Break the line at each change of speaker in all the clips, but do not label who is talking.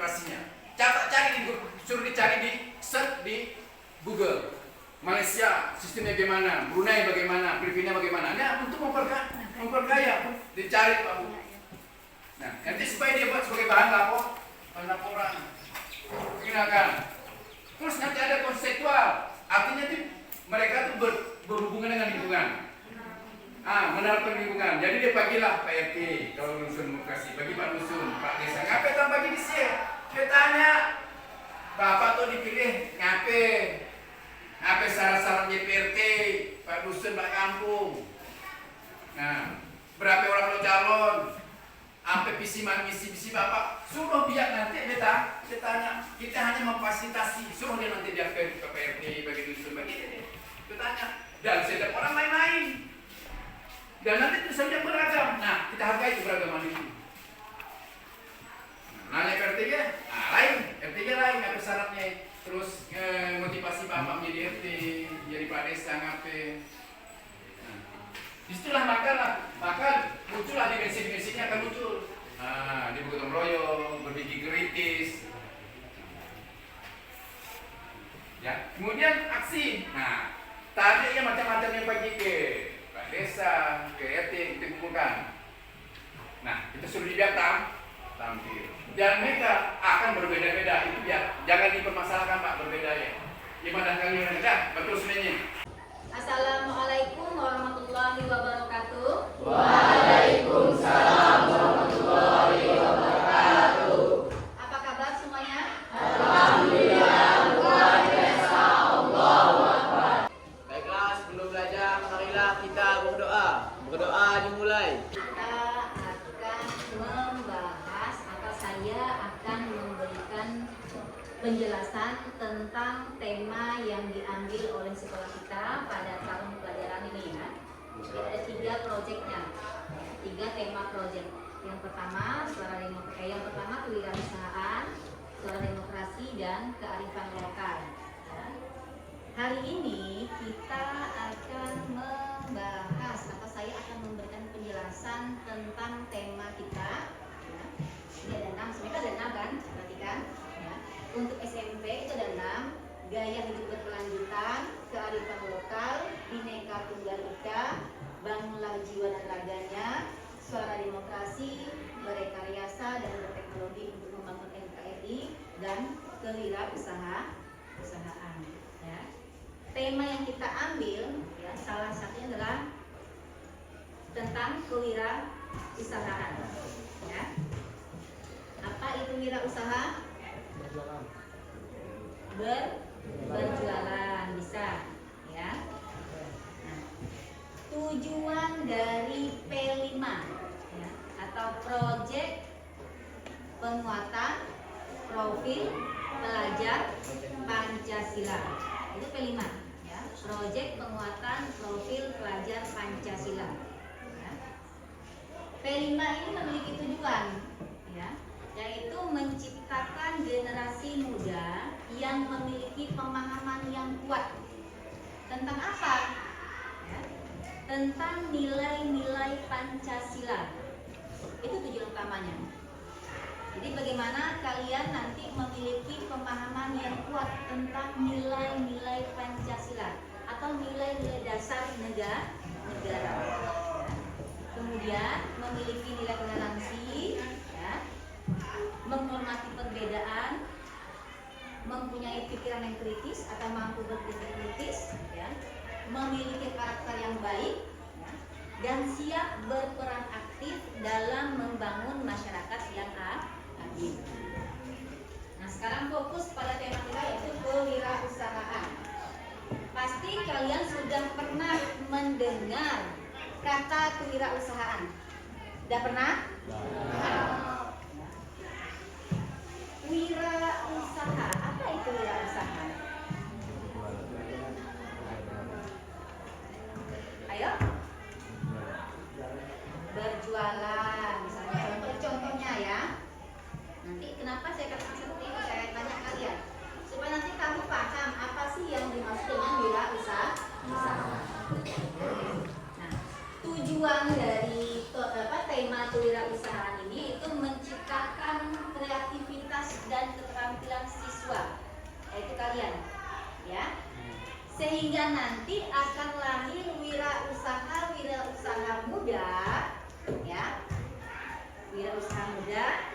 demokrasinya. Suruh dicari di search di Google. Malaysia sistemnya bagaimana, Brunei bagaimana, Filipina bagaimana. Nah, untuk memperkaya, dicari Pak Bu. Nah, nanti supaya dia buat sebagai bahan laporan. Perkenalkan. Terus nanti ada konseptual, artinya tuh mereka tuh berhubungan dengan lingkungan. Menerapkan lingkungan. Jadi dia bagilah Pak RT, kalau dusun demokrasi, bagi Pak dusun, Pak desa. Ngapain tak bagi di sini? Dia tanya, Bapak tuh dipilih ngapain syarat-syarat JPRT, Pak dusun, Pak kampung. Nah, berapa orang lo calon? Sampai visi Bapak. Suruh biar nanti kita tanya. Kita hanya memfasilitasi. Suruh dia nanti dia ke PRT, bagi dusun, bagi dia. Kita tanya. Dan setiap orang main-main. Dan nanti itu saja beragam. Nah, kita hargai keberagaman itu. Nanya ke RT-nya, lain. RT-nya lain, apa syaratnya. Terus motivasi Bapak menjadi RT, jadi Pak Desa, ngapain. Nah, disitulah maka muncullah dimensi-dimensinya akan muncul. Dia bergotong royong, berpikir kritis. Ya, kemudian aksi. Nah, tadi ya macam-macam yang bagi ke Pak Desa, ke RT kita kumpulkan. Nah, kita suruh dia tampil. Dan mereka akan berbeda-beda. Itu ya, jangan dipermasalahkan Pak, berbeda ya. Gimana kalian? Betul sebenarnya.
Assalamualaikum warahmatullahi wabarakatuh.
Waalaikumsalam warahmatullahi wabarakatuh.
Apa kabar semuanya?
Alhamdulillah, luar biasa, Allahu Akbar.
Baiklah, sebelum belajar, marilah kita berdoa. Berdoa dimulai.
Kita akan membahas, saya akan memberikan penjelasan tentang tema yang diambil oleh sekolah kita pada tahun pelajaran ini ya. Jadi ada 3 proyeknya, 3 tema proyek. Yang pertama kewirausahaan, suara demokrasi dan kearifan lokal. Ya. Hari ini kita akan membahas atau saya akan memberikan penjelasan tentang tema kita. Ya. Ini ada 6, sebenarnya ada 6 kan? Perhatikan. Ya. Untuk SMP itu ada 6, gaya hidup berkelanjutan, kearifan lokal, bineka tunggal ika, bangunlah jiwa dan raganya, suara demokrasi, berkarya dan berteknologi untuk membangun NKRI, dan kewirausahaan. Ya. Tema yang kita ambil, ya, salah satunya adalah tentang kewirausahaan. Ya. Apa itu wirausaha? Berjualan bisa ya. Nah, tujuan dari P5 ya, atau proyek penguatan profil pelajar Pancasila. Itu P5 ya, proyek penguatan profil pelajar Pancasila ya. P5 ini memiliki tujuan ya, yaitu menciptakan generasi muda yang memiliki pemahaman yang kuat tentang apa? Ya, tentang nilai-nilai Pancasila. Itu tujuan utamanya. Jadi bagaimana kalian nanti memiliki pemahaman yang kuat tentang nilai-nilai Pancasila atau nilai-nilai dasar negara. Ya. Kemudian memiliki nilai toleransi, ya, menghormati perbedaan, mempunyai pikiran yang kritis atau mampu berpikir kritis, ya, memiliki karakter yang baik, ya, dan siap berperan aktif dalam membangun masyarakat yang adil. Nah, sekarang fokus pada tema kita yaitu kewirausahaan. Pasti kalian sudah pernah mendengar kata kewirausahaan. Sudah pernah? Wirausaha, apa itu wirausaha? Ayo, berjualan, misalnya contohnya ya. Nanti kenapa saya katakan seperti itu? Saya tanya kalian supaya nanti kamu paham apa sih yang dimaksud dengan wirausaha. Nah, tujuan dari tema kewirausahaan ini itu menciptakan kreativitas dan dan nanti akan lahir wirausaha muda, ya, wirausaha muda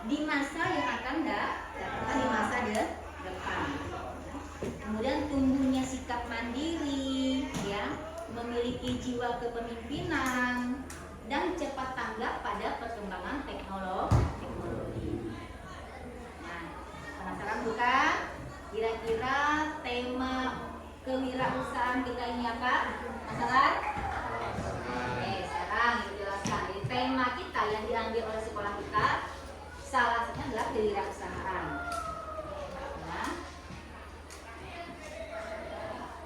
di masa yang akan datang, di masa depan. Kemudian tumbuhnya sikap mandiri, ya, memiliki jiwa kepemimpinan dan cepat tanggap pada perkembangan teknologi. Nah, penasaran bukan? Kira-kira tema kewirausahaan kita ini apa? Penasaran? Oke, sekarang dijelaskan. Jadi tema kita yang diambil oleh sekolah kita salah satunya adalah kewirausahaan.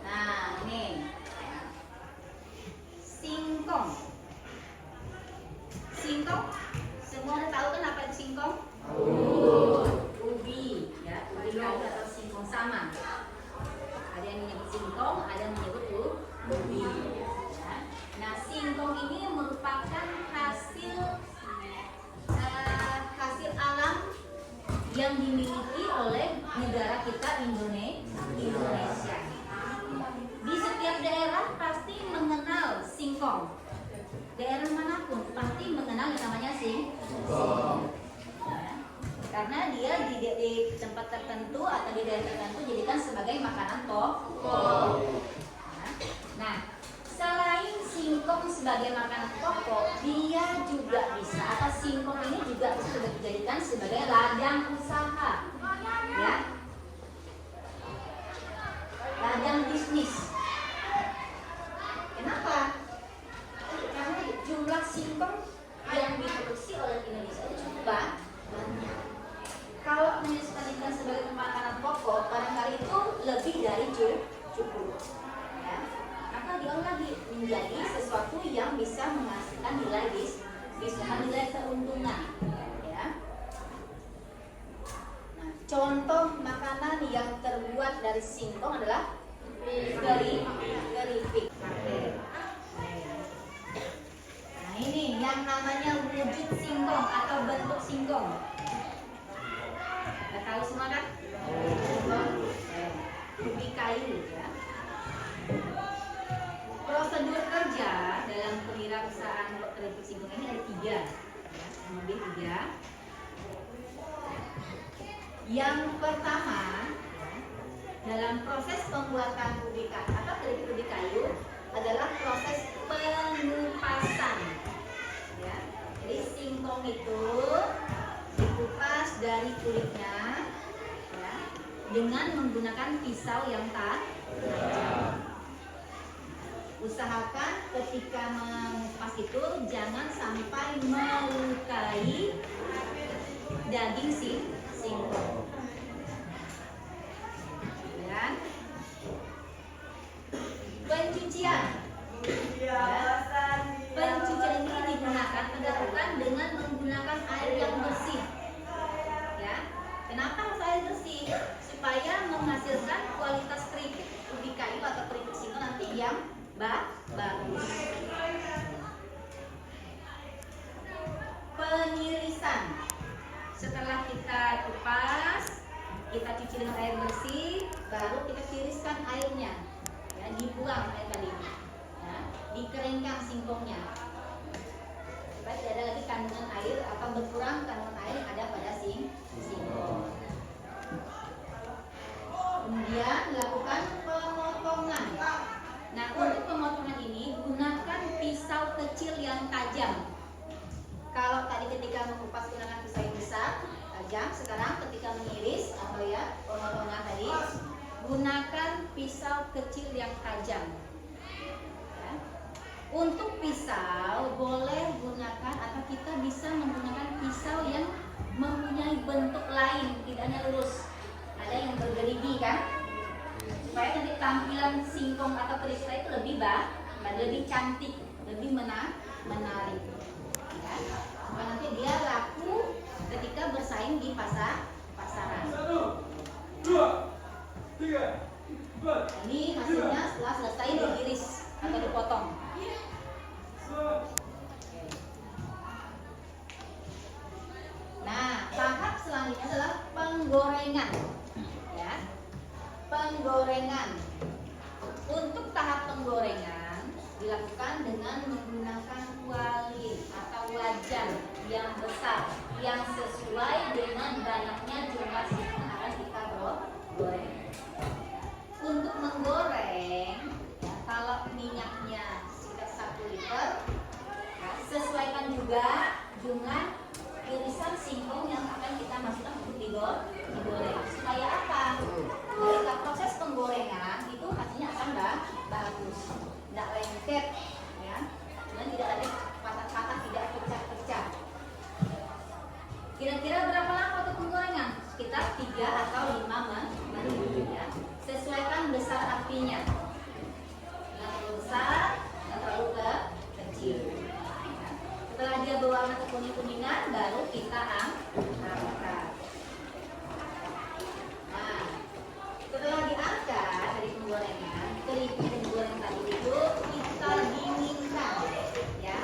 Nah, ini singkong. Singkong, semua udah tahu kan apa itu singkong? Ubi, ya, ubi kayu atau singkong sama. Ada yang menyebut singkong, ada yang menyebut ubi. Ya. Nah, singkong ini merupakan hasil alam yang dimiliki oleh negara kita Indonesia. Di setiap daerah pasti mengenal singkong. Daerah manapun pasti mengenal yang namanya singkong. Ya. Karena dia di tempat tertentu atau di daerah tertentu dijadikan sebagai makanan pokok. Nah, selain singkong sebagai makanan pokok, dia juga bisa, atau singkong ini juga bisa dijadikan sebagai ladang usaha, ya, ladang bisnis. Kenapa? Karena jumlah singkong yang diproduksi oleh Indonesia itu cukup banyak. Kalau dijadikan sebagai makanan pokok, barangkali itu lebih dari cukup. Ya. Maka diolah menjadi sesuatu yang bisa menghasilkan nilai keuntungan. Ya. Nah, contoh makanan yang terbuat dari singkong adalah keripik. Nah, ini yang namanya wujud singkong atau bentuk singkong. Udah tahu semua kan? Ubi kayu, ya. Prosedur kerja dalam kewirausahaan keripik singkong ini ada 3, ya, lebih 3. Yang pertama, dalam proses pembuatan ubi kayu atau keripik ubi kayu adalah proses pengupasan. Ya. Jadi singkong itu dikupas dari kulitnya, ya, dengan menggunakan pisau yang tajam. Usahakan ketika mengupas itu jangan sampai melukai daging singkong. Ya. Pencucian. Ya. Pencucian ini dilakukan dengan menggunakan air yang bersih. Ya. Kenapa harus air bersih? Supaya menghasilkan kualitas keripik ubi kayu atau keripik singkong nanti yang bagus. Penirisan. Setelah kita kupas, kita cuci dengan air bersih, baru kita tiriskan airnya. Ya, dibuang air tadi. Ya, dikeringkan singkongnya. Supaya tidak ada lagi kandungan air atau berkurang kandungan air yang ada pada singkong. Kemudian lakukan pemotongan. Nah, untuk pemotongan ini gunakan pisau kecil yang tajam. Kalau tadi ketika mengupas gunakan pisau yang besar, tajam, sekarang ketika mengiris atau ya pemotongan tadi gunakan pisau kecil yang tajam. Ya. Untuk pisau boleh gunakan atau kita bisa menggunakan pisau yang mempunyai bentuk lain, tidak hanya lurus. Ada yang bergerigi kan? Supaya nanti tampilan singkong atau keripik itu lebih cantik, lebih menarik. Ya. Supaya nanti dia laku ketika bersaing di pasaran.
1, 2, 3, 4.
Ini hasilnya setelah selesai diiris atau dipotong. Nah, tahap selanjutnya adalah penggorengan. Ya. Penggorengan. Untuk tahap penggorengan dilakukan dengan menggunakan kuali atau wajan yang besar yang sesuai dengan banyaknya jumlah singkong yang akan kita goreng. Untuk menggoreng, ya, kalau minyaknya sekitar 1 liter, ya, sesuaikan juga jumlah irisan singkong yang akan kita masukkan untuk digoreng. Supaya apa? Ketika proses penggorengan itu hasilnya akan bagus, tidak lengket, ya, dan tidak ada patah-patah, tidak pecah-pecah. Kira-kira berapa lama untuk penggorengan? Sekitar 3 atau 5 menit, ya. Sesuaikan besar apinya, yang terlalu besar, yang terlalu kecil. Ya. Setelah dia berwarna kekuning-kuningan, baru kita angkat. Nah, setelah diangkat dari penggorengan, keripik yang digoreng tadi itu kita dinginkan, ya.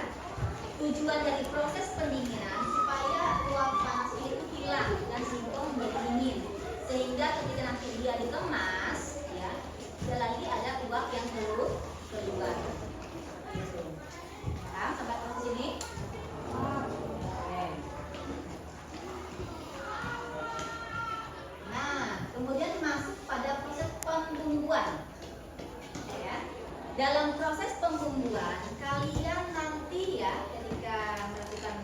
Tujuan dari proses pendinginan supaya uap panasnya itu hilang dan singkong menjadi dingin, sehingga ketika nanti dia dikemas, ya, tidak lagi ada uap yang keluar. Gitu. Nah, sampai ke sini. Oke. Nah, kemudian masuk pada proses pembumbuan. Ya. Dalam proses pembumbuan, kalian nanti, ya, ketika melakukan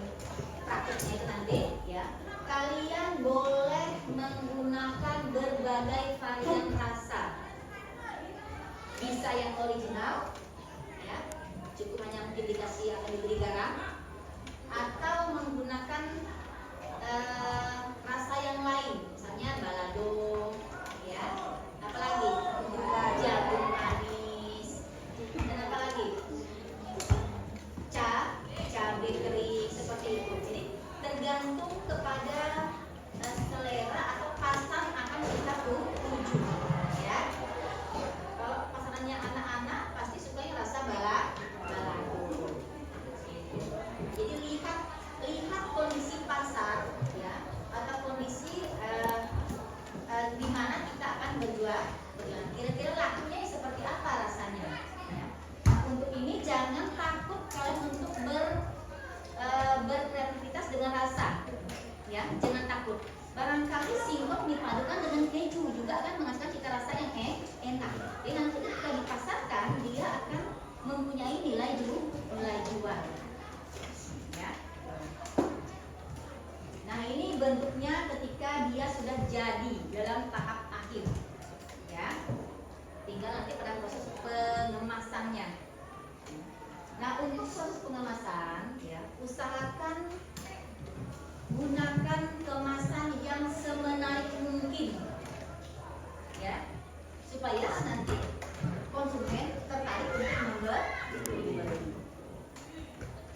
prakteknya itu nanti, ya, kalian boleh menggunakan berbagai varian rasa. Bisa yang original, ya, cukup hanya mungkin dikasih atau diberi garam, atau menggunakan rasa yang lain, misalnya balado, ya, apalagi juga jagung manis, dan apalagi cabai kering seperti itu. Jadi tergantung kepada selera atau pasar akan kita tuju, ya. Kalau pasarannya anak-anak pasti sukanya rasa balado. Jadi lihat kondisi pasar, ya, atau kondisi di mana kita akan berjualan. Kira-kira lakunya seperti apa rasanya, ya. Nah, untuk ini jangan takut kalian untuk berkreativitas dengan rasa, ya, jangan takut. Barangkali singkong dipadukan dengan keju juga akan menghasilkan cita rasa yang enak. Jadi nanti ketika dipasarkan dia akan mempunyai nilai jual. Ya. Nah, ini bentuknya ketika dia sudah jadi dalam tahap akhir, ya. Tinggal nanti pada proses pengemasannya. Nah, untuk proses pengemasan, ya, usahakan gunakan kemasan yang semenarik mungkin, ya, supaya nanti konsumen tertarik untuk membeli.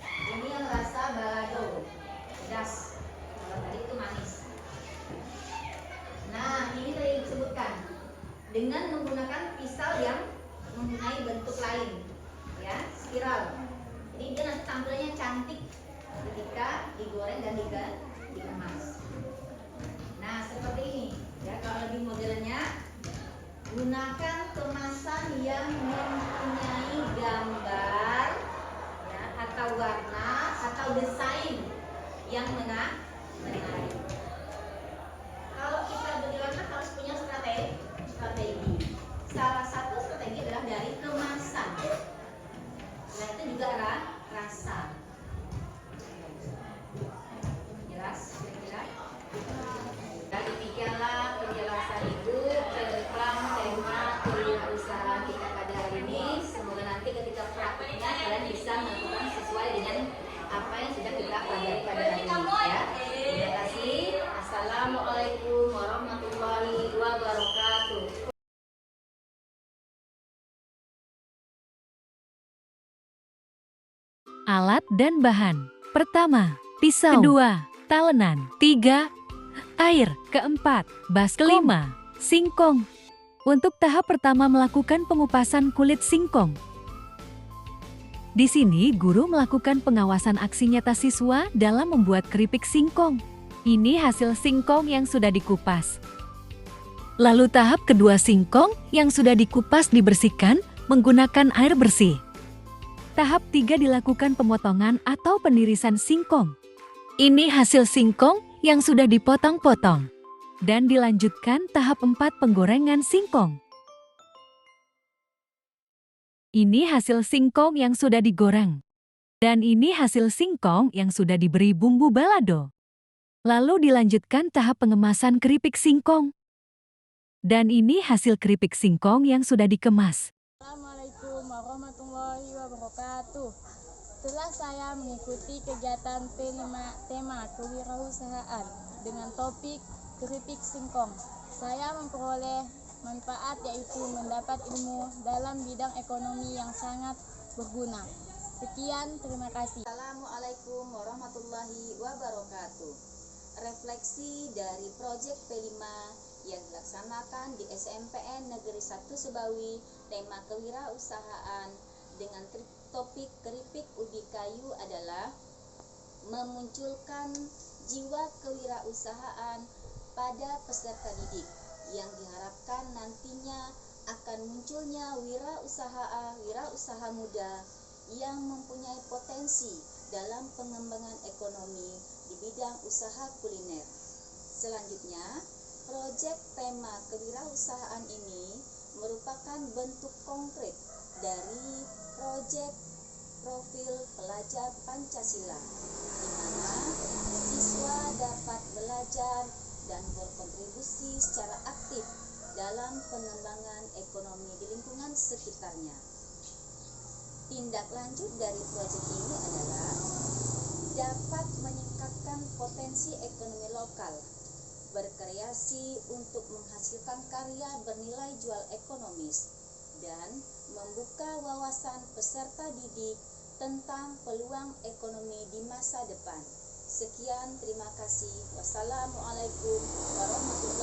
Ini yang rasa balado, pedas, kalau tadi itu manis. Nah, ini tadi disebutkan dengan menggunakan pisau yang mempunyai bentuk lain, ya, spiral. Jadi dia nanti tampilannya cantik ketika digoreng dan dikemas. Nah, seperti ini, ya. Kalau lebih modernnya, gunakan kemasan yang mempunyai gambar, ya, atau warna atau desain yang menarik. Kalau kita berjualan harus punya strategi. Salah satu strategi adalah dari kemasan. Nah, itu juga rasa. Jelas kira-kira? Dan demikianlah penjelasan Ibu tentang tema kewirausahaan kita pada hari ini. Semoga nanti ketika praktiknya kalian bisa melakukan sesuai dengan apa yang sudah kita pelajari pada hari ini, ya. Terima kasih. Assalamualaikum warahmatullahi wabarakatuh.
Alat dan bahan. Pertama, pisau. Kedua, talenan. 3, air. Keempat, baskom. Kelima, singkong. Untuk tahap pertama melakukan pengupasan kulit singkong. Di sini guru melakukan pengawasan aksi nyata siswa dalam membuat keripik singkong. Ini hasil singkong yang sudah dikupas. Lalu tahap kedua, singkong yang sudah dikupas dibersihkan, menggunakan air bersih. Tahap 3 dilakukan pemotongan atau penirisan singkong. Ini hasil singkong yang sudah dipotong-potong. Dan dilanjutkan tahap 4 penggorengan singkong. Ini hasil singkong yang sudah digoreng. Dan ini hasil singkong yang sudah diberi bumbu balado. Lalu dilanjutkan tahap pengemasan keripik singkong. Dan ini hasil keripik singkong yang sudah dikemas.
Assalamualaikum warahmatullahi wabarakatuh. Setelah saya mengikuti kegiatan tema kewirausahaan dengan topik keripik singkong, saya memperoleh manfaat yaitu mendapat ilmu dalam bidang ekonomi yang sangat berguna. Sekian, terima kasih.
Assalamualaikum warahmatullahi wabarakatuh. Refleksi dari proyek P5 yang dilaksanakan di SMPN Negeri 1 Sebawi, tema kewirausahaan dengan topik keripik ubi kayu adalah memunculkan jiwa kewirausahaan pada peserta didik, yang diharapkan nantinya akan munculnya wirausaha muda yang mempunyai potensi dalam pengembangan ekonomi di bidang usaha kuliner. Selanjutnya, proyek tema kewirausahaan ini merupakan bentuk konkret dari proyek profil pelajar Pancasila, di mana siswa dapat belajar dan berkontribusi secara aktif dalam pengembangan ekonomi di lingkungan sekitarnya. Tindak lanjut dari proyek ini adalah dapat meningkatkan potensi ekonomi lokal, berkreasi untuk menghasilkan karya bernilai jual ekonomis, dan membuka wawasan peserta didik tentang peluang ekonomi di masa depan. Sekian, terima kasih. Wassalamualaikum warahmatullahi wabarakatuh.